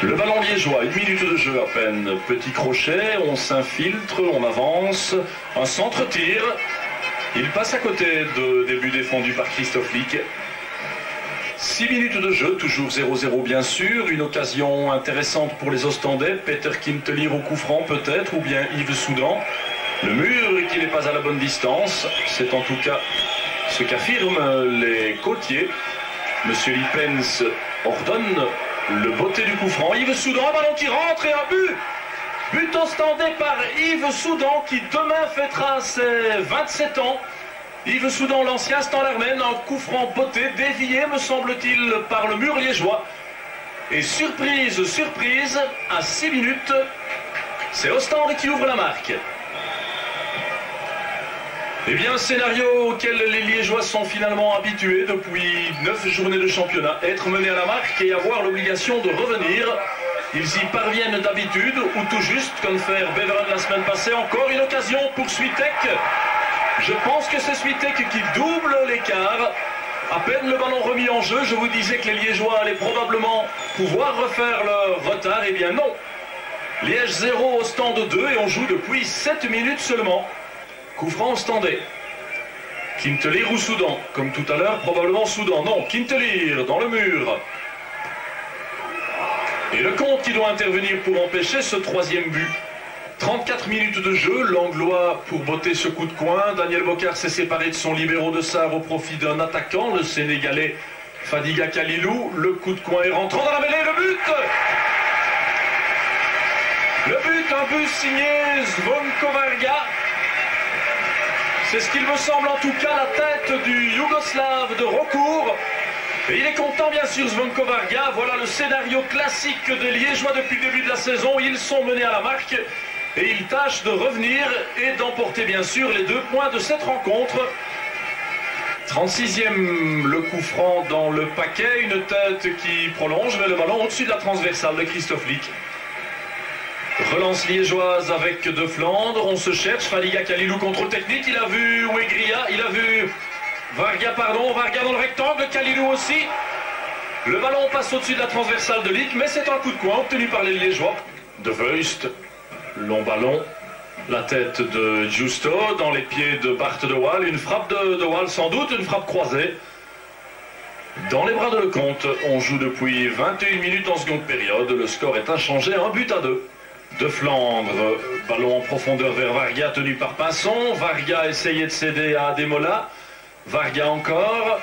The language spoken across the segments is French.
Le ballon liégeois, 1 minute de jeu à peine. Petit crochet, on s'infiltre, on avance. Un centre-tir. Il passe à côté de début défendu par Christophe Lick. 6 minutes de jeu, toujours 0-0 bien sûr. Une occasion intéressante pour les Ostendais. Peter Kintelir au coup franc peut-être, ou bien Yves Soudan. Le mur qui n'est pas à la bonne distance. C'est en tout cas ce qu'affirment les côtiers. Monsieur Lippens ordonne le beauté du coup franc. Yves Soudan, un ballon qui rentre et un but. But ostendais par Yves Soudan qui demain fêtera ses 27 ans. Yves Soudan, l'ancien Standardmen, un coup franc beauté, dévié me semble-t-il par le mur liégeois. Et surprise, surprise, à 6 minutes, c'est Ostende qui ouvre la marque. Eh bien, un scénario auquel les Liégeois sont finalement habitués depuis 9 journées de championnat. Être menés à la marque et avoir l'obligation de revenir. Ils y parviennent d'habitude, ou tout juste, comme faire Beveren la semaine passée. Encore une occasion pour Switek. Je pense que c'est Switek qui double l'écart. À peine le ballon remis en jeu, je vous disais que les Liégeois allaient probablement pouvoir refaire leur retard. Eh bien non. Liège 0, Ostende 2, et on joue depuis 7 minutes seulement. Coup franc ostendais. Kintelir ou Soudan, comme tout à l'heure, probablement Soudan. Non, Kintelir dans le mur. Et le compte qui doit intervenir pour empêcher ce troisième but. 34 minutes de jeu, l'Anglois pour botter ce coup de coin. Daniel Bocard s'est séparé de son libéro de Sarre au profit d'un attaquant, le Sénégalais Fadiga Kalilou. Le coup de coin est rentrant dans la mêlée, le but. Le but, un but signé Zvonko Varga. C'est ce qu'il me semble en tout cas, la tête du Yougoslave de recours. Et il est content bien sûr, Zvonko Varga. Voilà le scénario classique des Liégeois depuis le début de la saison. Ils sont menés à la marque et ils tâchent de revenir et d'emporter bien sûr les 2 points de cette rencontre. 36e, le coup franc dans le paquet. Une tête qui prolonge, mais le ballon au-dessus de la transversale de Christophe Lick. Relance liégeoise avec De Flandre, on se cherche, Fadiga Kalilou, contrôle technique, il a vu Ouegria, il a vu Varga, pardon, Varga dans le rectangle, Kalilou aussi. Le ballon passe au-dessus de la transversale de Lick, mais c'est un coup de coin obtenu par les Liégeois. De Vuist, long ballon, la tête de Justo dans les pieds de Bart de Waal, une frappe de Waal sans doute, une frappe croisée. Dans les bras de Lecomte, on joue depuis 21 minutes en seconde période, le score est inchangé, 1-2. De Flandre, ballon en profondeur vers Varga, tenu par Pinson. Varga essayait de céder à Ademola. Varga encore.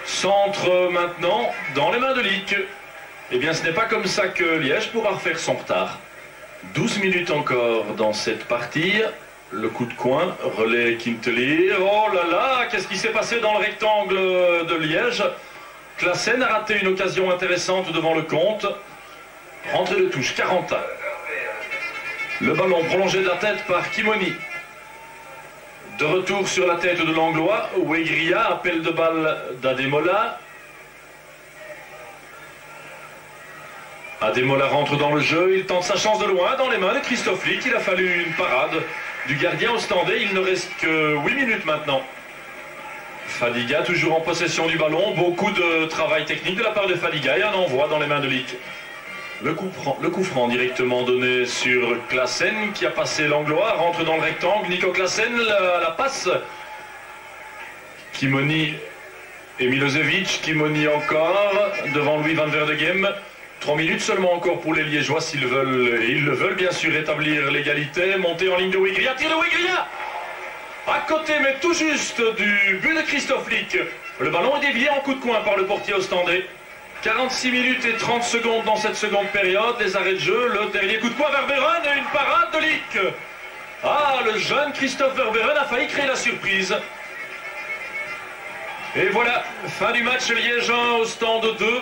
Centre maintenant dans les mains de Lick. Eh bien, ce n'est pas comme ça que Liège pourra refaire son retard. 12 minutes encore dans cette partie. Le coup de coin, relais Kintelir. Oh là là, qu'est-ce qui s'est passé dans le rectangle de Liège? Classen a raté une occasion intéressante devant le compte. Rentrée de touche, 40. Le ballon prolongé de la tête par Kimoni. De retour sur la tête de l'Anglois. Ouegria, appel de balle d'Ademola. Ademola rentre dans le jeu. Il tente sa chance de loin dans les mains de Christophe Lick. Il a fallu une parade du gardien ostendais. Il ne reste que 8 minutes maintenant. Fadiga toujours en possession du ballon. Beaucoup de travail technique de la part de Fadiga et un envoi dans les mains de Lick. Le coup franc directement donné sur Classen qui a passé l'Anglois, rentre dans le rectangle. Nico Classen, la passe. Kimoni et Milosevic. Kimoni encore devant Louis van Verdegem. 3 minutes seulement encore pour les Liégeois s'ils veulent, et ils le veulent bien sûr, établir l'égalité. Monter en ligne de Ouegria, tir de Ouegria à côté mais tout juste du but de Christophe Lick. Le ballon est dévié en coup de coin par le portier ostendais. 46 minutes et 30 secondes dans cette seconde période, les arrêts de jeu, le dernier coup de poing, Verberen et une parade de Lick. Ah, le jeune Christophe Verberen a failli créer la surprise. Et voilà, fin du match, Liège 1, Ostende 2.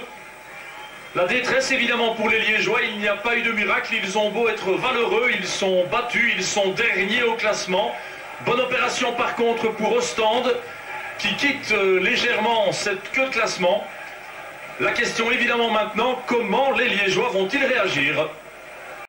La détresse évidemment pour les Liégeois, il n'y a pas eu de miracle, ils ont beau être valeureux, ils sont battus, ils sont derniers au classement. Bonne opération par contre pour Ostende, qui quitte légèrement cette queue de classement. La question évidemment maintenant, comment les Liégeois vont-ils réagir ?